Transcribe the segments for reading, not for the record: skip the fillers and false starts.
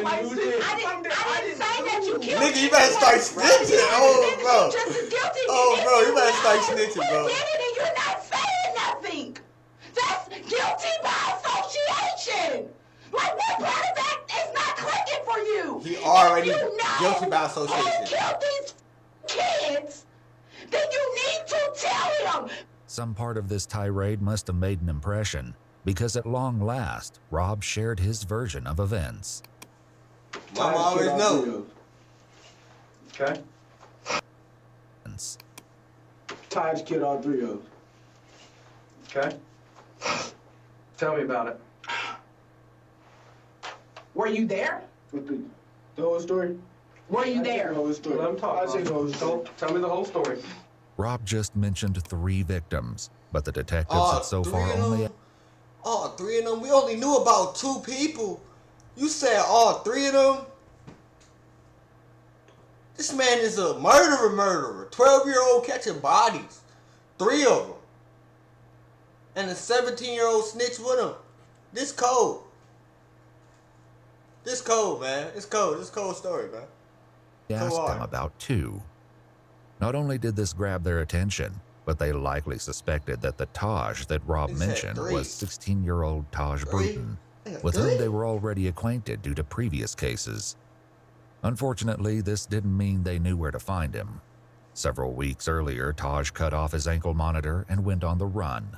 I didn't say that you killed Nigga, you better start snitching. Oh, bro. Just as guilty. Oh, bro, you better start snitching, bro. You did it and you're not saying nothing. That's guilty by association. Like, what part of that is not clicking for you? He already If you know guilty by association. who killed these kids, then you need to tell him. Some part of this tirade must have made an impression, because at long last, Rob shared his version of events. Mama always know. Okay. Taj killed all 3 of them. Okay. Tell me about it. Were you there? With the whole story? Were you there? The whole story. Let him talk. I say the whole story. Tell me the whole story. Rob just mentioned 3 victims, but the detectives had so far only... All 3 of them? We only knew about 2 people. You said all 3 of them? This man is a murderer. 12-year-old catching bodies. 3 of them. And a 17-year-old snitch with him. This cold. This cold, man. It's cold. This cold story, man. asked them about 2. Not only did this grab their attention, but they likely suspected that the Taj that Rob mentioned was 16-year-old Taj Bruton, with whom they were already acquainted due to previous cases. Unfortunately, this didn't mean they knew where to find him. Several weeks earlier, Taj cut off his ankle monitor and went on the run.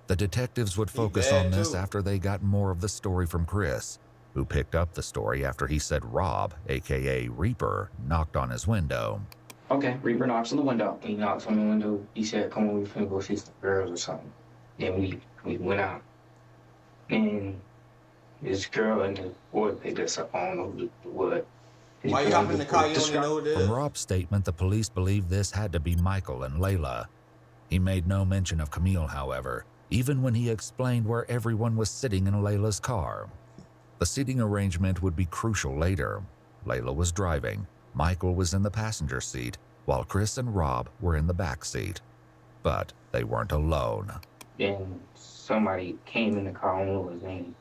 The detectives would focus on this after they got more of the story from Chris, who picked up the story after he said Rob, aka Reaper, knocked on his window. Okay, Reaper knocks on the window. He knocks on the window. He said, come on, we finna go see some girls or something. Then we went out. And this girl and the boy picked us up. I don't know what. Why you hop in the car? You don't even know what it is. From Rob's statement, the police believed this had to be Michael and Layla. He made no mention of Camille, however, even when he explained where everyone was sitting in Layla's car. The seating arrangement would be crucial later. Layla was driving. Michael was in the passenger seat, while Chris and Rob were in the back seat. But they weren't alone. Then somebody came in the car, I don't know what his name.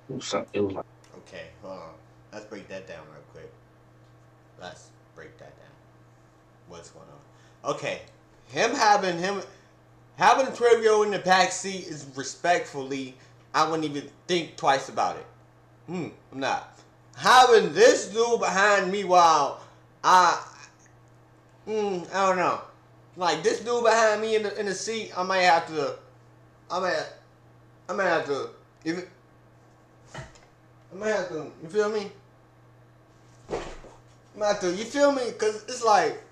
It was like... Okay, hold on. Let's break that down real quick. Let's break that down. What's going on? Okay, having a 12-year-old in the back seat is respectfully, I wouldn't even think twice about it. I'm not. Having this dude behind me while I don't know. Like this dude behind me in the seat, I might have to, you feel me? You feel me? Cause it's like,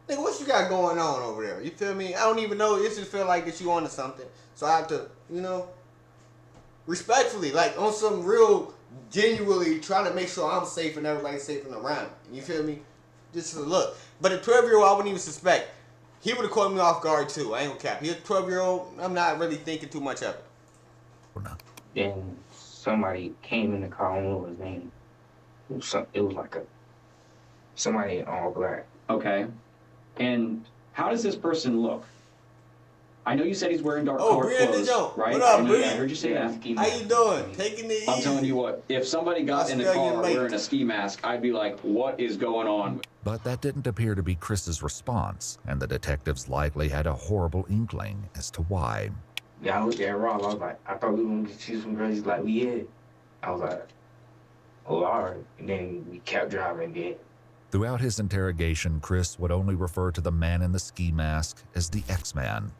nigga, what you got going on over there? You feel me? I don't even know. It just feel like that you onto something. So I have to, respectfully, like on some real, genuinely trying to make sure I'm safe and everybody's safe and around. You feel me? Just a look. But a 12-year-old, I wouldn't even suspect. He would have caught me off guard too. I ain't gonna cap. He's a 12-year-old. I'm not really thinking too much of it. Then somebody came in the car, I don't know what his name. It was like somebody in all black. Okay. And how does this person look? I know you said he's wearing dark colored clothes, right? What up, I heard you say that. How you doing? Taking it easy. I'm telling you what, if somebody got in the car wearing a ski mask, I'd be like, what is going on? But that didn't appear to be Chris's response, and the detectives likely had a horrible inkling as to why. Yeah, I looked at Rob, I was like, I thought we were going to see some girls. He's like, we had. I was like, oh, all right. And then we kept driving again. Throughout his interrogation, Chris would only refer to the man in the ski mask as the X-Man.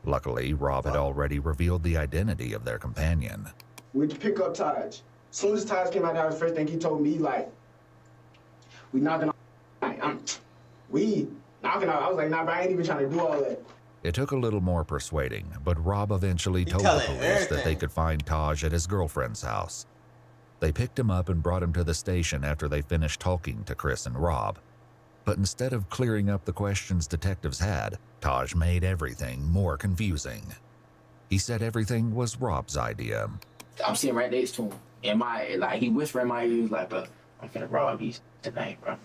Luckily, Rob had already revealed the identity of their companion. We'd pick up Taj. As soon as Taj came out, that was the first thing he told me, like, we knocking on, we knocking on. I was like, nah, but I ain't even trying to do all that. It took a little more persuading, but Rob eventually told the police that they could find Taj at his girlfriend's house. They picked him up and brought him to the station after they finished talking to Chris and Rob. But instead of clearing up the questions detectives had, Taj made everything more confusing. He said everything was Rob's idea. I'm sitting right next to him, and he whispered in my ear, he was like, bro, I'm finna rob these tonight, bro.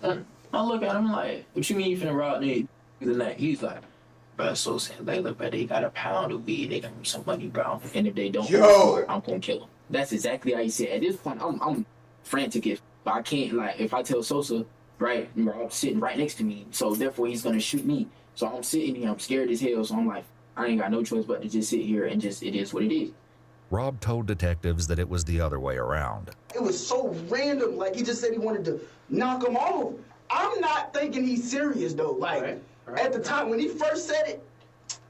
I look at him like, what you mean you finna rob these tonight? He's like, bro, so saying, like, look, bro, they got a pound of weed, they got me some money, bro, and if they don't, I'm gonna kill them. That's exactly how he said. At this point, I'm frantic. But I can't, like, if I tell Sosa, right, Rob's sitting right next to me, so therefore he's gonna shoot me. So I'm sitting here, I'm scared as hell, so I'm like, I ain't got no choice but to just sit here and just, it is what it is. Rob told detectives that it was the other way around. It was so random. Like, he just said he wanted to knock him off. I'm not thinking he's serious, though. Like, at the time, when he first said it,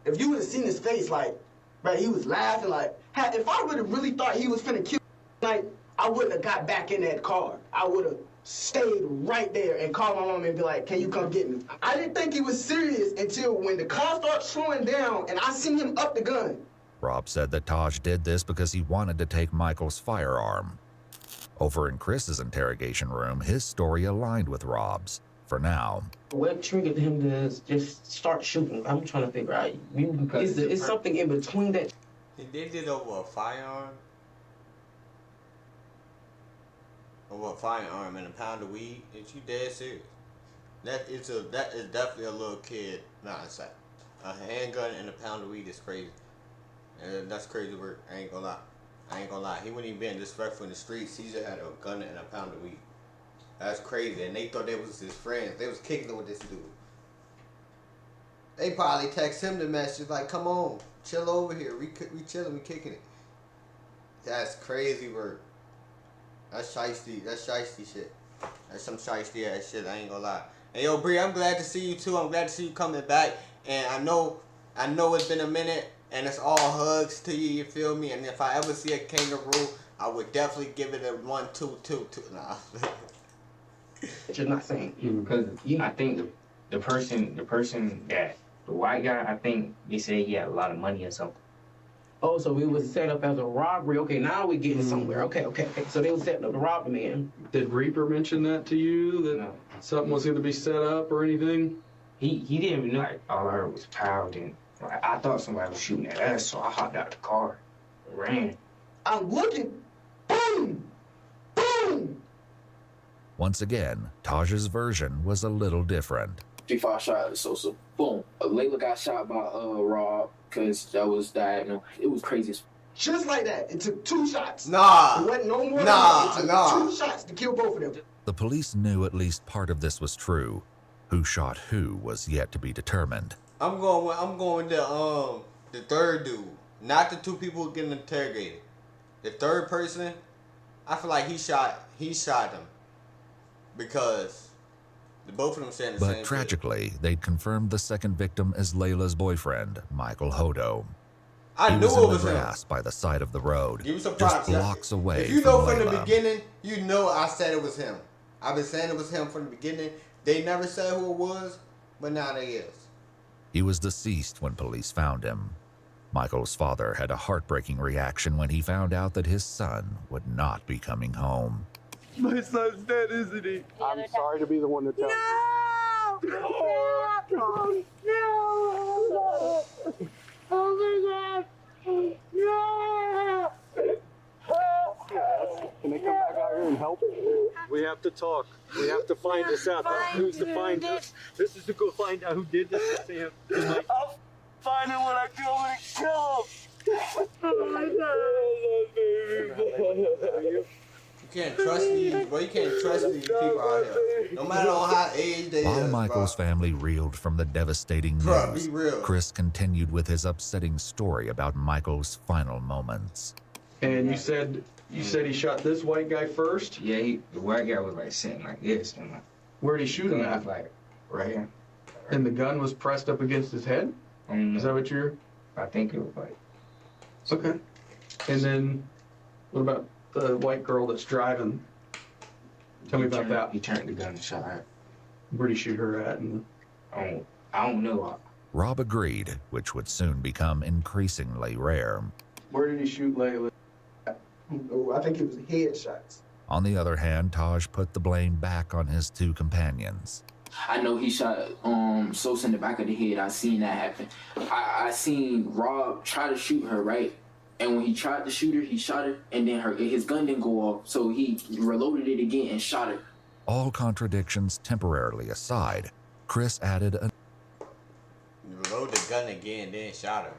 if you would have seen his face, like, right, he was laughing. Like, if I would have really thought he was finna kill, like, I wouldn't have got back in that car. I would have stayed right there and called my mom and be like, can you come get me? I didn't think he was serious until when the car started slowing down and I seen him up the gun. Rob said that Taj did this because he wanted to take Michael's firearm. Over in Chris's interrogation room, his story aligned with Rob's, for now. What triggered him to just start shooting? I'm trying to figure out. Is something in between that? He did it over a firearm? Over a firearm and a pound of weed? Is you dead serious? That is definitely a little kid nonsense. A handgun and a pound of weed is crazy. That's crazy work. I ain't gonna lie. He wouldn't even been disrespectful in the streets. He just had a gun and a pound of weed. That's crazy. And they thought they was his friends. They was kicking it with this dude. They probably text him the message like, "Come on, chill over here. We chilling. We kicking it." That's crazy work. That's shiesty. That's shiesty shit. That's some shiesty ass shit. I ain't gonna lie. And yo, Bree, I'm glad to see you too. I'm glad to see you coming back. And I know it's been a minute. And it's all hugs to you, you feel me? And if I ever see a kangaroo, I would definitely give it a 1, 2, 2, 2. Nah. You're not saying. Because I think the person that, the white guy, I think they said he had a lot of money or something. Oh, so we was set up as a robbery. Okay, now we're getting somewhere. Okay. So they were setting up to rob the man. Did Reaper mention that to you? That something was going to be set up or anything? He didn't even know. Like, all I heard was pow. Then I thought somebody was shooting at us, so I hopped out the car and ran. I'm looking. Boom! Boom! Once again, Taj's version was a little different. 3-5 shot at Sosa. Boom. Layla got shot by Rob because that was diagonal. It was crazy. Just like that. It took 2 shots. Nah. It wasn't no more. Nah. It took 2 shots to kill both of them. The police knew at least part of this was true. Who shot who was yet to be determined. I'm going the third dude, not the 2 people getting interrogated. The third person, I feel like he shot him because both of them saying the same thing. But tragically, they'd confirmed the second victim as Layla's boyfriend, Michael Hodo. I knew it was him. Grass by the side of the road, Give me some props. just blocks away. If you know from from the Layla. beginning, you know I said it was him. I've been saying it was him from the beginning. They never said who it was, but now they is. He was deceased when police found him. Michael's father had a heartbreaking reaction when he found out that his son would not be coming home. My son's dead, isn't he? I'm sorry to be the one to tell you. No! No! Oh my God! No! Can they come back out here and help? We have to talk. We have to find this out. Who's to find this? This is to go find out who did this to Sam. I'll find him when I go and kill him. Oh my God. You can't trust these, bro. You can't trust these people out here. No matter on how age they While is, Michael's family reeled from the devastating Bro, news, be real. Chris continued with his upsetting story about Michael's final moments. And you said he shot this white guy first? Yeah, the white guy was like sitting like this, and like, Where'd he shoot him gun at? was like right here. And the gun was pressed up against his head? Is that what you're... I think it was like. Okay. And then, what about the white girl that's driving? Tell me about that. He turned the gun and shot her. Where'd he shoot her at? And I don't know. Rob agreed, which would soon become increasingly rare. where did he shoot Layla? Oh, I think it was headshots. On the other hand, Taj put the blame back on his 2 companions. I know he shot Sosa in the back of the head. I seen that happen. I seen Rob try to shoot her, right? And when he tried to shoot her, he shot her, and then his gun didn't go off, so he reloaded it again and shot her. All contradictions temporarily aside, Chris added a... You reloaded the gun again, then shot her.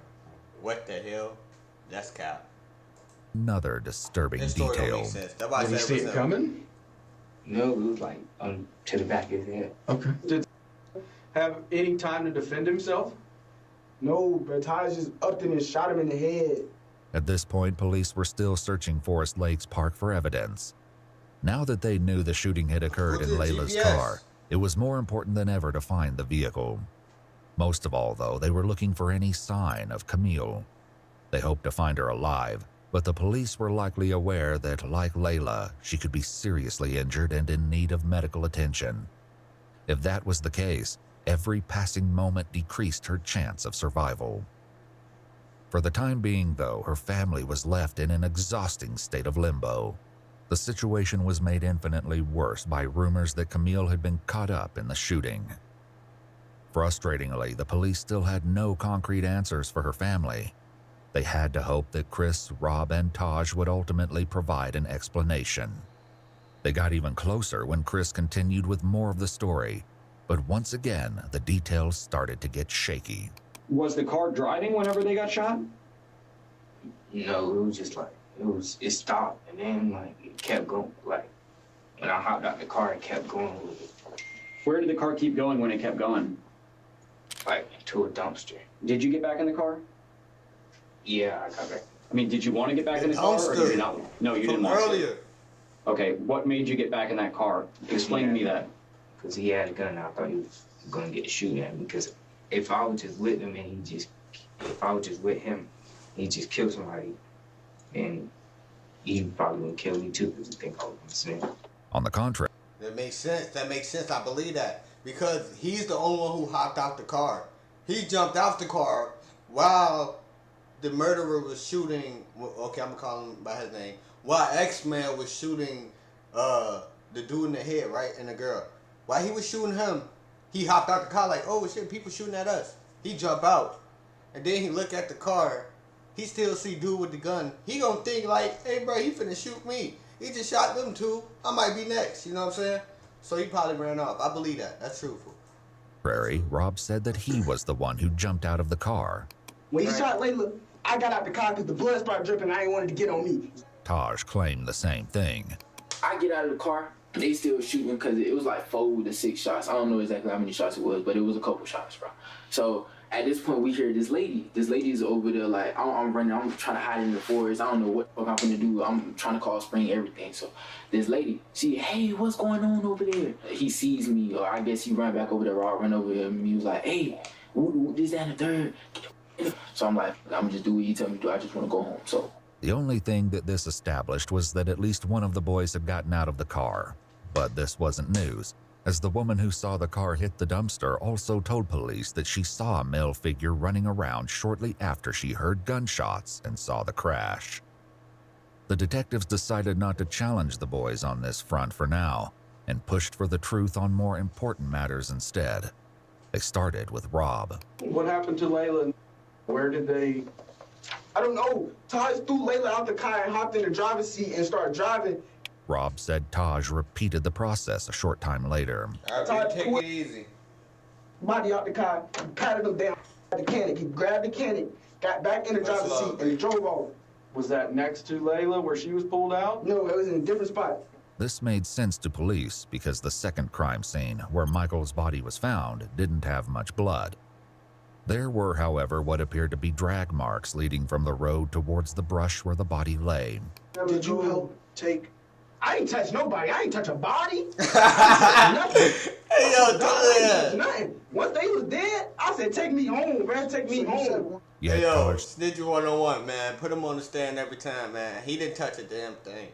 What the hell? That's cap. Another disturbing This story don't detail. make sense. That's why I Did you said see it it was coming? No, it was like to the back of his head. Okay. Did have any time to defend himself? No, but Taj just upped him and shot him in the head. At this point, police were still searching Forest Lakes Park for evidence. Now that they knew the shooting had occurred in Layla's car, it was more important than ever to find the vehicle. Most of all, though, they were looking for any sign of Camille. They hoped to find her alive, but the police were likely aware that, like Layla, she could be seriously injured and in need of medical attention. If that was the case, every passing moment decreased her chance of survival. For the time being, though, her family was left in an exhausting state of limbo. The situation was made infinitely worse by rumors that Camille had been caught up in the shooting. Frustratingly, the police still had no concrete answers for her family. They had to hope that Chris, Rob, and Taj would ultimately provide an explanation. They got even closer when Chris continued with more of the story, but once again, the details started to get shaky. Was the car driving whenever they got shot? No, it was just like, it stopped, and then like it kept going. Like when I hopped out the car, it kept going. Where did the car keep going when it kept going? Like to a dumpster. Did you get back in the car? Yeah, I got back. I mean, did you want to get back in the car, or did you not? No, you didn't want to. Okay, what made you get back in that car? Explain to me that. Because he had a gun, I thought he was gonna get shot at me. Because if I was just with him and he just killed somebody, and he probably would kill me too because he think I was gonna sin. On the contrary. That makes sense. That makes sense. I believe that. Because he's the only one who hopped out the car. He jumped out the car while the murderer was shooting. Okay, I'm gonna call him by his name. While X-Man was shooting the dude in the head, right, and the girl. While he was shooting him, he hopped out the car like, oh shit, people shooting at us. He jumped out, and then he looked at the car. He still see dude with the gun. He gonna think like, hey bro, he finna shoot me. He just shot them two. I might be next. You know what I'm saying? So he probably ran off. I believe that. That's truthful. Rob said that he was the one who jumped out of the car. When he shot Layla, I got out the car because the blood started dripping. I ain't wanted to get on me. Taj claimed the same thing. I get out of the car, they still shooting because it was like 4 to 6 shots. I don't know exactly how many shots it was, but it was a couple shots, bro. So at this point, we hear this lady. This lady's over there like, I'm running. I'm trying to hide in the forest. I don't know what the fuck I'm gonna do. I'm trying to call spring everything. So this lady, hey, what's going on over there? He sees me, or I guess he ran back over there. Rob ran over him. He was like, hey, this, that, and the third. So I'm like, I'm just do what you tell me to do. I just want to go home. So the only thing that this established was that at least one of the boys had gotten out of the car. But this wasn't news, as the woman who saw the car hit the dumpster also told police that she saw a male figure running around shortly after she heard gunshots and saw the crash. The detectives decided not to challenge the boys on this front for now, and pushed for the truth on more important matters instead. They started with Rob. What happened to Layla? Where did they... I don't know. Taj threw Layla out the car and hopped in the driver's seat and started driving. Rob said Taj repeated the process a short time later. Taj, take it easy. Body out the car, patted him down the mechanic. He grabbed the mechanic, got back in the driver's seat, and he drove off. Was that next to Layla where she was pulled out? No, it was in a different spot. This made sense to police because the second crime scene, where Michael's body was found, didn't have much blood. There were, however, what appeared to be drag marks leading from the road towards the brush where the body lay. Did you help take... I ain't touch nobody. I ain't touch a body. Nothing. Hey, yo, do nothing. Once they was dead, I said, take me home, man. Take me home. Yeah, hey, yo, Snitcher 101, man. Put him on the stand every time, man. He didn't touch a damn thing.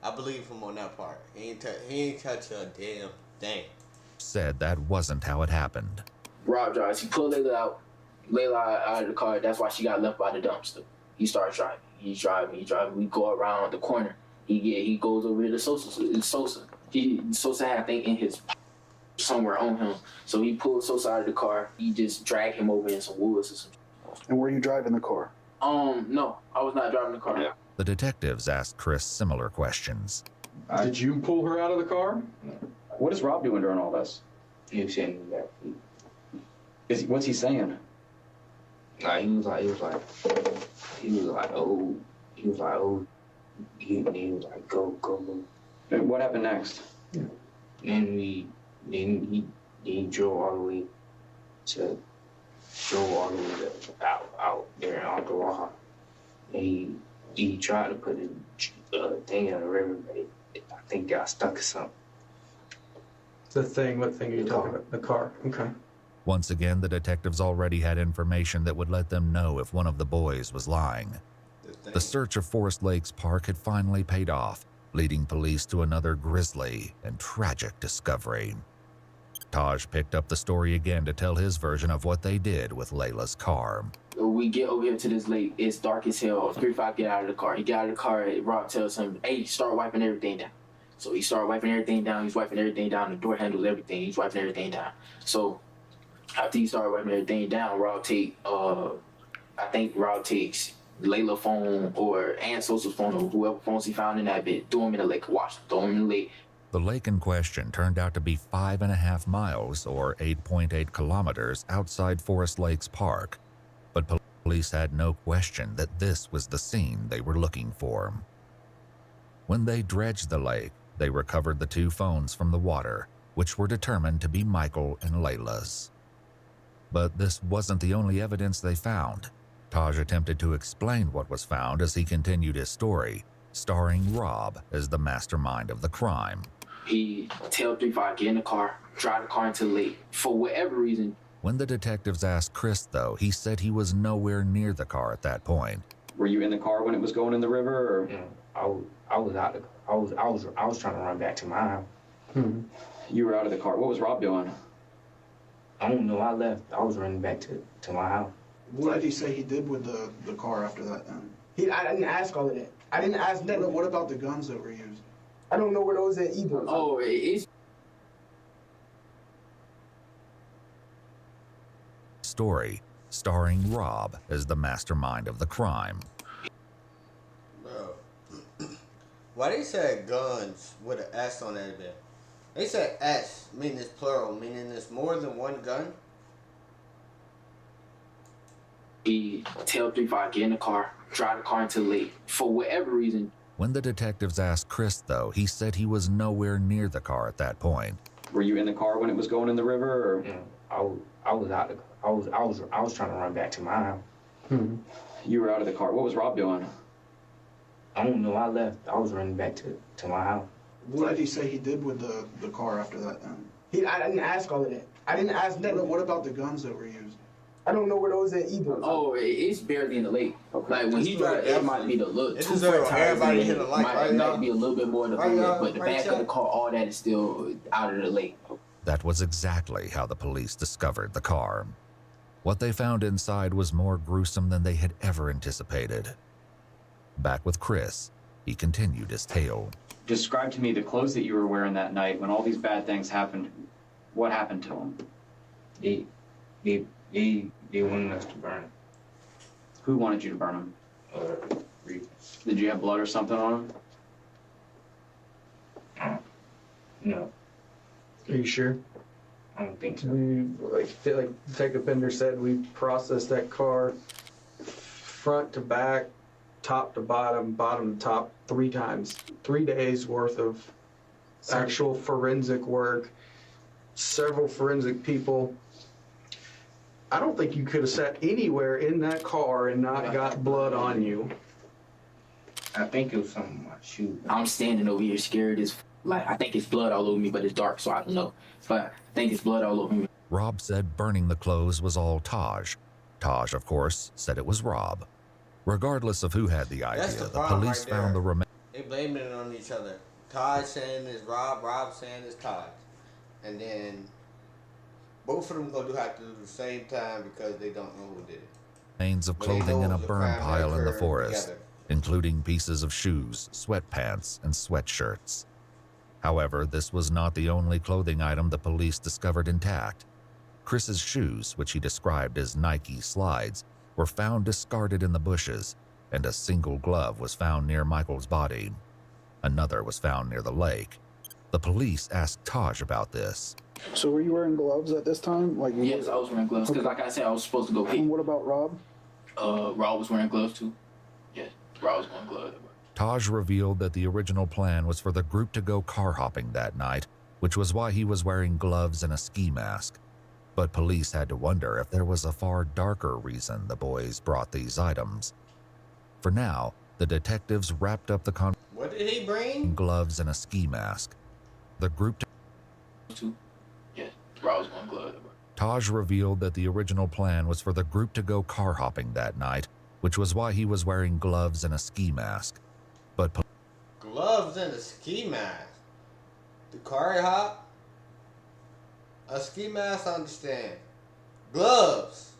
I believe him on that part. He ain't touch a damn thing. Said that wasn't how it happened. Rob drives. He pulled Layla out of the car. That's why she got left by the dumpster. He starts driving. He's driving. We go around the corner. He goes over to Sosa. Sosa had a thing in his somewhere on him. So he pulled Sosa out of the car. He just dragged him over in some woods or something. And were you driving the car? No, I was not driving the car. Yeah. The detectives asked Chris similar questions. Did you pull her out of the car? What is Rob doing during all this? He was saying that. What's he saying? Nah, he was like, oh, he was like, go. And what happened next? Yeah. And he drove all the way out there in Ottawa. And he tried to put a thing in the river, but I think got stuck or something. The thing, what thing are you talking about? The car. Okay. Once again, the detectives already had information that would let them know if one of the boys was lying. The search of Forest Lakes Park had finally paid off, leading police to another grisly and tragic discovery. Taj picked up the story again to tell his version of what they did with Layla's car. We get over here to this lake. It's dark as hell. 3-5 get out of the car. He got out of the car. Rob tells him, hey, start wiping everything down. So he started wiping everything down. He's wiping everything down. The door handles, everything. He's wiping everything down. So after he started wiping everything down, Rob takes Layla's phone or Aunt Sosa's phone or whoever phones he found in that bit. Throw him in the lake. Watch. Throw him in the lake. The lake in question turned out to be 5.5 miles or 8.8 kilometers outside Forest Lakes Park, but police had no question that this was the scene they were looking for. When they dredged the lake, they recovered the 2 phones from the water, which were determined to be Michael and Layla's. But this wasn't the only evidence they found. Taj attempted to explain what was found as he continued his story, starring Rob as the mastermind of the crime. He tell 3-5 get in the car, drive the car into the lake. For whatever reason. When the detectives asked Chris, though, he said he was nowhere near the car at that point. Were you in the car when it was going in the river, or? Yeah, I was out. I was trying to run back to my house. You were out of the car. What was Rob doing? I don't know. I left. I was running back to my house. What did he say he did with the car after that then? I didn't ask all of that. I didn't ask that. What about the guns that were used? I don't know where those at either. Oh, it's... Story, starring Rob as the mastermind of the crime. Bro, why they said guns with an S on that bit? They said S, meaning it's plural, meaning it's more than one gun? He tell 3-5 get in the car, drive the car into the lake. For whatever reason. When the detectives asked Chris, though, he said he was nowhere near the car at that point. Were you in the car when it was going in the river, or? Yeah, I was out. I was trying to run back to my house. You were out of the car. What was Rob doing? I don't know. I left. I was running back to my house. What did he say he did with the car after that then? I didn't ask all of that. I didn't ask that. What about the guns that were used? I don't know where those at either. Oh, it's barely in the lake. Okay. Like when he drive, it might be the look. It's just everybody hit the light. Might be a little bit more than the bullet, but the back of the car, all that is still out of the lake. That was exactly how the police discovered the car. What they found inside was more gruesome than they had ever anticipated. Back with Chris, he continued his tale. Describe to me the clothes that you were wearing that night when all these bad things happened. What happened to them? They wanted us to burn them. Who wanted you to burn them? Did you have blood or something on them? No. Are you sure? I don't think so. Like Detective Bender said, we processed that car front to back, top to bottom, bottom to top 3 times. 3 days worth of actual forensic work, several forensic people. I don't think you could have sat anywhere in that car and not got blood on you. I think it was something on my shoe. I'm standing over here scared as like I think it's blood all over me, but it's dark, so I don't know. But I think it's blood all over me. Rob said burning the clothes was all Taj. Taj, of course, said it was Rob. Regardless of who had the idea, the police found the remains. They blaming it on each other. Taj saying it's Rob, Rob saying it's Taj. And then both of them gonna have to do the same time because they don't know who did it. Remains of clothing in a burn pile in the forest, including pieces of shoes, sweatpants, and sweatshirts. However, this was not the only clothing item the police discovered intact. Chris's shoes, which he described as Nike slides, were found discarded in the bushes, and a single glove was found near Michael's body. Another was found near the lake. The police asked Taj about this. So were you wearing gloves at this time? Yes, I was wearing gloves, because like I said, I was supposed to go pee. And what about Rob? Rob was wearing gloves too. Yes, Rob was wearing gloves. Taj revealed that the original plan was for the group to go car hopping that night, which was why he was wearing gloves and a ski mask. But police had to wonder if there was a far darker reason the boys brought these items. For now, the detectives wrapped up the What did he bring? Gloves and a ski mask. The group Yeah, bro, I was one glove. Taj revealed that the original plan was for the group to go car hopping that night, which was why he was wearing gloves and a ski mask. But gloves and a ski mask. The car hop? A ski mask, I understand. Gloves.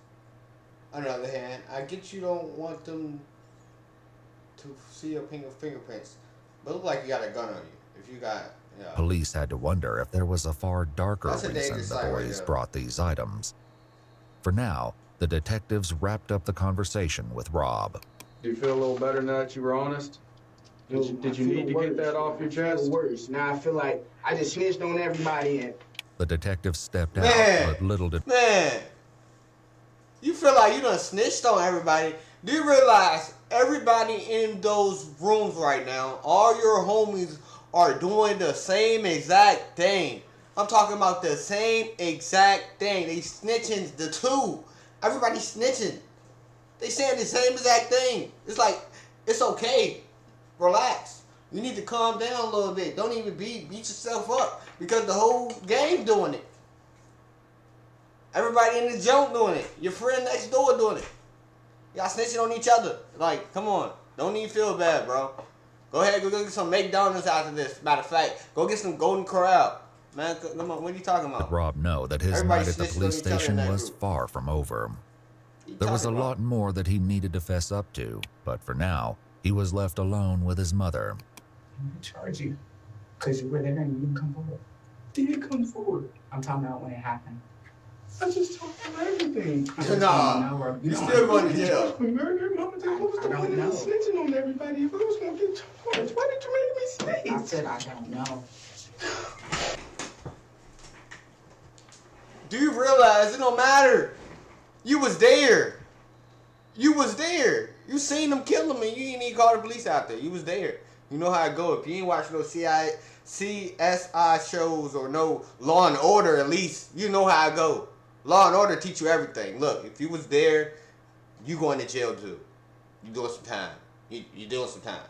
On the other hand, I get you don't want them to see your fingerprints, but it look like you got a gun on you. If you got, yeah. Police had to wonder if there was a far darker reason the boys right brought these items. For now, the detectives wrapped up the conversation with Rob. Do you feel a little better now that you were honest? Did you need to get that off your chest? Worse. Now I feel like I just snitched on everybody and The detective stepped out, but little did... Man, you feel like you done snitched on everybody. Do you realize everybody in those rooms right now, all your homies are doing the same exact thing. I'm talking about the same exact thing. They snitching the two. Everybody snitching. They saying the same exact thing. It's like, it's okay. Relax. You need to calm down a little bit. Don't even beat yourself up because the whole game doing it. Everybody in the junk doing it. Your friend next door doing it. Y'all snitching on each other. Like, come on. Don't even feel bad, bro. Go ahead, go get some McDonald's after this. Matter of fact, go get some Golden Corral. Man, come on, what are you talking about? Let Rob know that his Everybody night at the police station was far from over. There was a lot more that he needed to fess up to, but for now, he was left alone with his mother. I'm gonna charge you because you were there and you didn't come forward. did come forward. I'm talking about when it happened. I just told him everything. Nah, you still going to jail. Murder, mama, just what was the point of snitching on everybody if I was going to get charged? Why did you make me stay? I said I don't know. Do you realize it don't matter? You was there. You was there. You seen them kill him and you ain't even call the police out there. You was there. You know how it go. If you ain't watching no CSI shows or no Law and Order, at least you know how it go. Law and Order teach you everything. Look, if you was there, you going to jail too. You doing some time. You doing some time.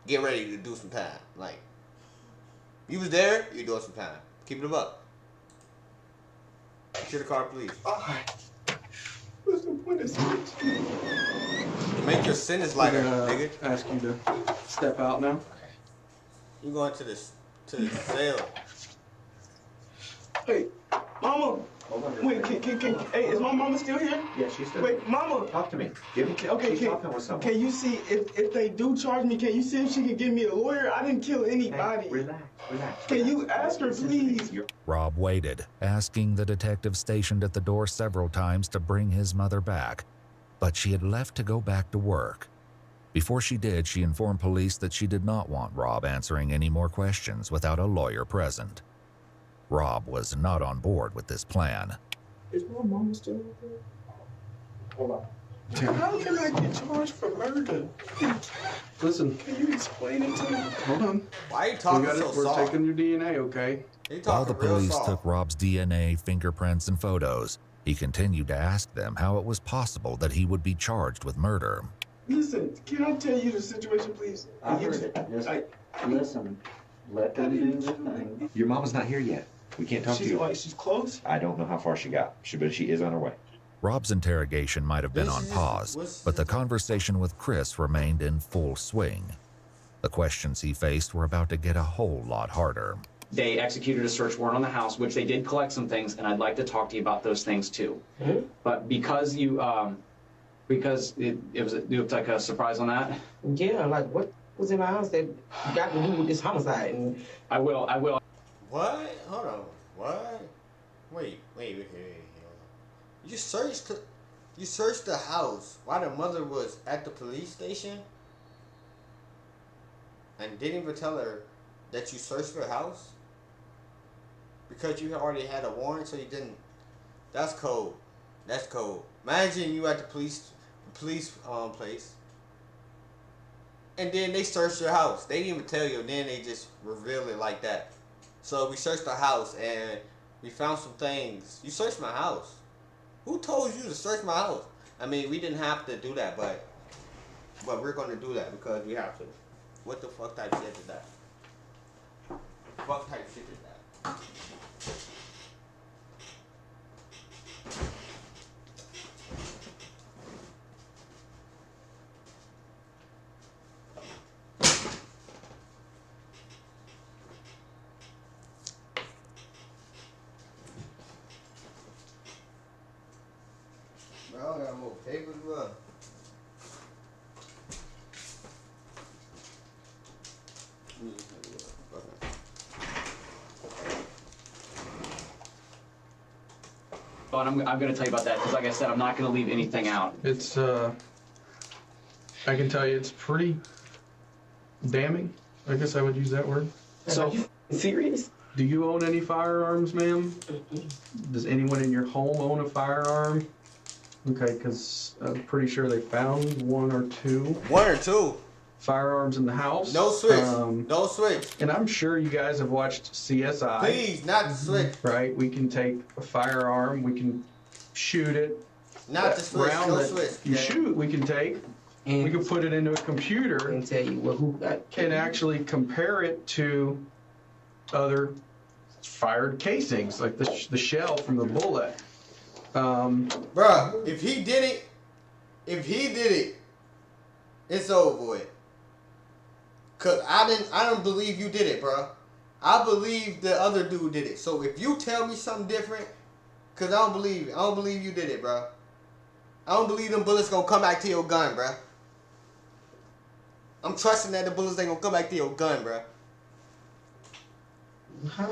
Get ready to do some time. Like, you was there, you doing some time. Keep it up. You should have called the police. Alright. What's the point of snitching? Make your sentence lighter, nigga. Ask you to step out now. You going to the cell. Hey, mama. Wait, hey, is my mama still here? Yeah, she's still here. Wait, mama. Talk to me. Okay, can you see if they do charge me, can you see if she can give me a lawyer? I didn't kill anybody. Hey, relax. Can you ask her, please? Rob waited, asking the detective stationed at the door several times to bring his mother back, but she had left to go back to work. Before she did, she informed police that she did not want Rob answering any more questions without a lawyer present. Rob was not on board with this plan. Is my mama still here? Hold on. How can I get charged for murder? Listen. Can you explain it to me? Hold on. Why are you talking so We're soft? taking your DNA, okay? While the police took Rob's DNA, fingerprints, and photos, he continued to ask them how it was possible that he would be charged with murder. Listen, can I tell you the situation, please? I heard it. Listen, let them do the thing. Your mama's not here yet. We can't talk to you. She's close? I don't know how far she got, but she is on her way. Rob's interrogation might have been on pause, but the conversation with Chris remained in full swing. The questions he faced were about to get a whole lot harder. They executed a search warrant on the house, which they did collect some things, and I'd like to talk to you about those things too. Mm-hmm. But because you, because it looked like a surprise on that. Yeah, like what was in my house that got to do with this homicide? And I will. What? Hold on. What? Wait. You searched the house while the mother was at the police station? And didn't even tell her that you searched her house? Because you already had a warrant, so you didn't. That's cold. That's cold. Imagine you at the police place. and then they searched your house. They didn't even tell you, and then they just reveal it like that. So we searched the house, and we found some things. You searched my house. Who told you to search my house? I mean, we didn't have to do that, but we're going to do that because we have to. What the fuck type shit is that? Fuck type shit is that? Bro, I got more papers, bro. But I'm going to tell you about that because, like I said, I'm not going to leave anything out. It's, I can tell you it's pretty damning. I guess I would use that word. So, are you serious? Do you own any firearms, ma'am? Does anyone in your home own a firearm? Okay, because I'm pretty sure they found one or two firearms in the house. No switch. No switch. And I'm sure you guys have watched CSI. Please, not the switch. Right? We can take a firearm, we can shoot it. Not the switch. Round No that switch. you shoot, we can take. And we can put it into a computer and tell you who got and actually compare it to other fired casings, like the shell from the bullet. Bruh, if he did it, it's over with. Cause I don't believe you did it, bruh. I believe the other dude did it. So if you tell me something different, cause I don't believe it. I don't believe you did it, bruh. I don't believe them bullets gonna come back to your gun, bruh. I'm trusting that the bullets ain't gonna come back to your gun, bruh.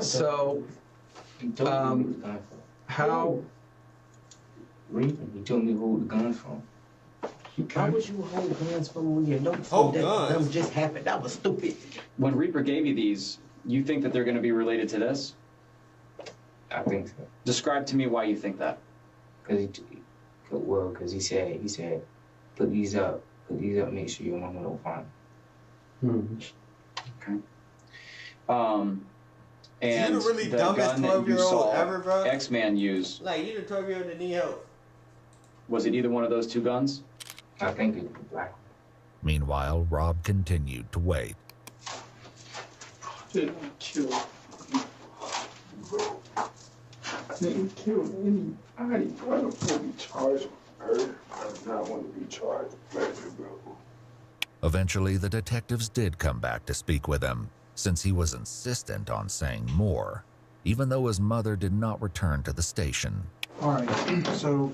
So, how? He told me who the guns from. How would you hold guns from when you know that just happened? That was stupid. When Reaper gave you these, you think that they're going to be related to this? I think so. Describe to me why you think that. Because he said, put these up, make sure your mama don't find them. Okay. And you the really the dumbest gun that you 12-year-old saw ever, bro? X-Man use, Like, you the 12-year-old that need help. was it either one of those two guns? I think it was black. Meanwhile, Rob continued to wait. Didn't kill bro. Didn't kill anybody, bro. I don't want to be charged with murder. I do not want to be charged with murder, bro. Eventually, the detectives did come back to speak with him, since he was insistent on saying more, even though his mother did not return to the station. All right, so,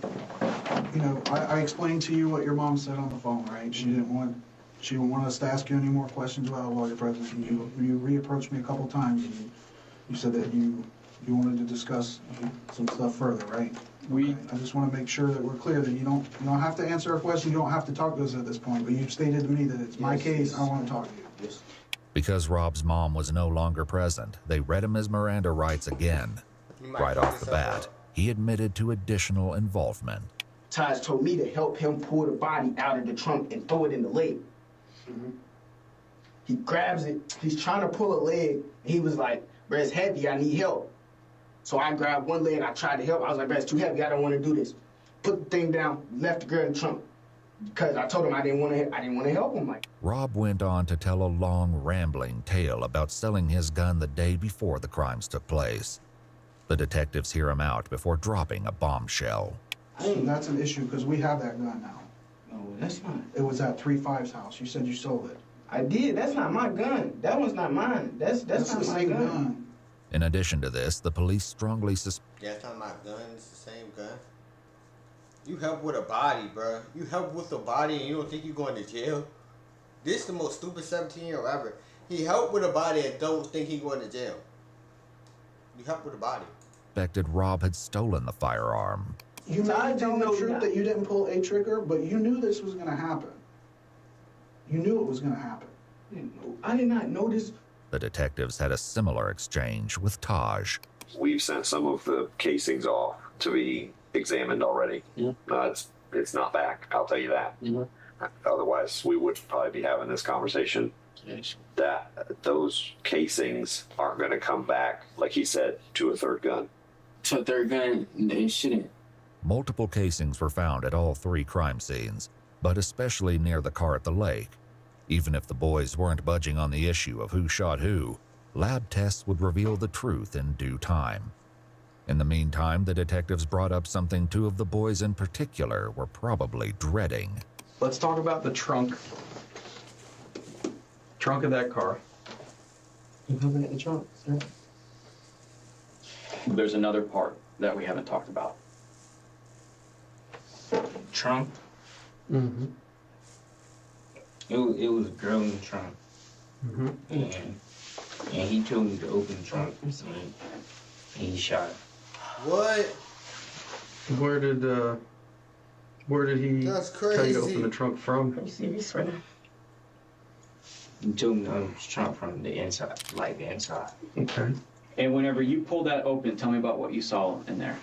you know, I explained to you what your mom said on the phone, right? She didn't want us to ask you any more questions about a lawyer presence. You reapproached me a couple times, and you said that you wanted to discuss some stuff further, right? Okay. I just want to make sure that we're clear that you don't have to answer our question. You don't have to talk to us at this point. But you've stated to me that it's my case. I want to talk to you. Yes. Because Rob's mom was no longer present, they read him his Miranda rights again. Right off the bat, he admitted to additional involvement. Taj told me to help him pull the body out of the trunk and throw it in the lake. He grabs it, he's trying to pull a leg, and he was like, bro, it's heavy, I need help. So I grabbed one leg, I tried to help. I was like, bro, it's too heavy, I don't want to do this. Put the thing down, left the girl in the trunk. Because I told him I didn't want to help him. Like, Rob went on to tell a long, rambling tale about selling his gun the day before the crimes took place. The detectives hear him out before dropping a bombshell. So that's an issue because we have that gun now. No, that's not. It was at 3-5's house. You said you sold it. I did. That's not my gun. That one's not mine. That's not the my same gun. In addition to this, the police strongly suspect. Yeah, it's not my gun. It's the same gun. You help with a body, bro. You help with a body and you don't think you're going to jail? This is the most stupid 17-year-old ever. He helped with a body and don't think he's going to jail. You help with a body. Suspected Rob had stolen the firearm. You may tell the truth that you didn't pull a trigger, but you knew this was going to happen. You knew it was going to happen. I did not know this. The detectives had a similar exchange with Taj. We've sent some of the casings off to be examined already. Yeah. It's not back, I'll tell you that. Otherwise, we would probably be having this conversation. That those casings aren't going to come back, like he said, to a third gun. To a third gun, they shouldn't. Multiple casings were found at all 3 crime scenes, but especially near the car at the lake. Even if the boys weren't budging on the issue of who shot who, lab tests would reveal the truth in due time. In the meantime, the detectives brought up something 2 of the boys in particular were probably dreading. Let's talk about the trunk. Trunk of that car. You looking at the trunk, sir? There's another part that we haven't talked about. Trunk? Mm-hmm. It was a girl in the trunk. Mm-hmm. And he told me to open the trunk, and he shot her. What? Where did he That's tell you to crazy. open the trunk from? You see this right now? He told me to open the trunk from the inside, like the inside. Okay. And whenever you pulled that open, tell me about what you saw in there.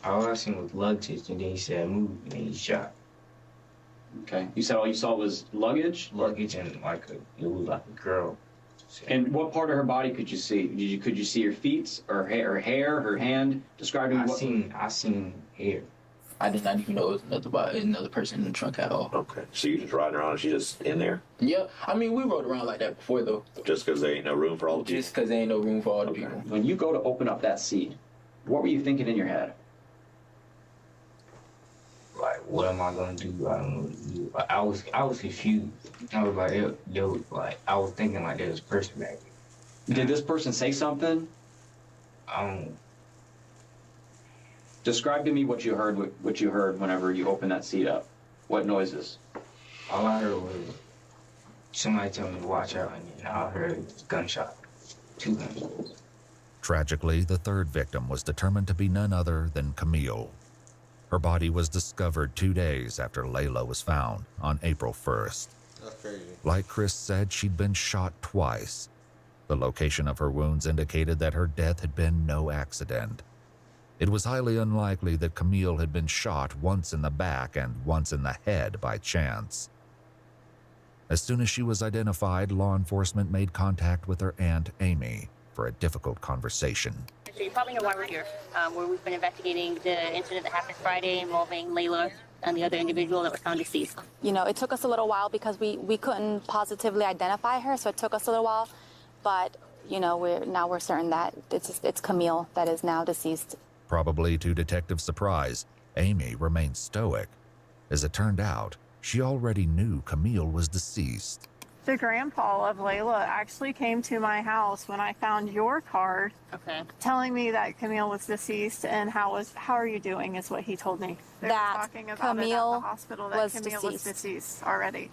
All I seen was luggage, and then he said move, and then he shot. Okay. You said all you saw was luggage? Luggage and it was like a girl. And what part of her body could you see? Could you see her feet, or hair, her hand? Describe I seen hair. I did not even know it was another person in the trunk at all. Okay. So you just riding around and she just in there? Yeah, I mean, we rode around like that before, though. Just because there ain't no room for all the people? Just because there ain't no room for all the people. When you go to open up that seat, what were you thinking in your head? Like, what am I gonna do? I don't know what to do. I was confused. I was like, I was thinking like there was a person back there. Did this person say something? Describe to me what you heard whenever you opened that seat up. What noises? All I heard was somebody tell me to watch out, and then I heard a gunshot. 2 gunshots. Tragically, the 3rd victim was determined to be none other than Camille. Her body was discovered 2 days after Layla was found on April 1st. That's crazy. Like Chris said, she'd been shot twice. The location of her wounds indicated that her death had been no accident. It was highly unlikely that Camille had been shot once in the back and once in the head by chance. As soon as she was identified, law enforcement made contact with her aunt, Amy, for a difficult conversation. So you probably know why we're here, where we've been investigating the incident that happened Friday involving Layla and the other individual that was found deceased. You know, it took us a little while because we couldn't positively identify her, so it took us a little while. But, you know, we're certain that it's Camille that is now deceased. Probably to detectives' surprise, Amy remained stoic. As it turned out, she already knew Camille was deceased. The grandpa of Layla actually came to my house when I found your card, telling me that Camille was deceased, and how are you doing is what he told me. They were talking about it at the hospital that Camille was deceased already.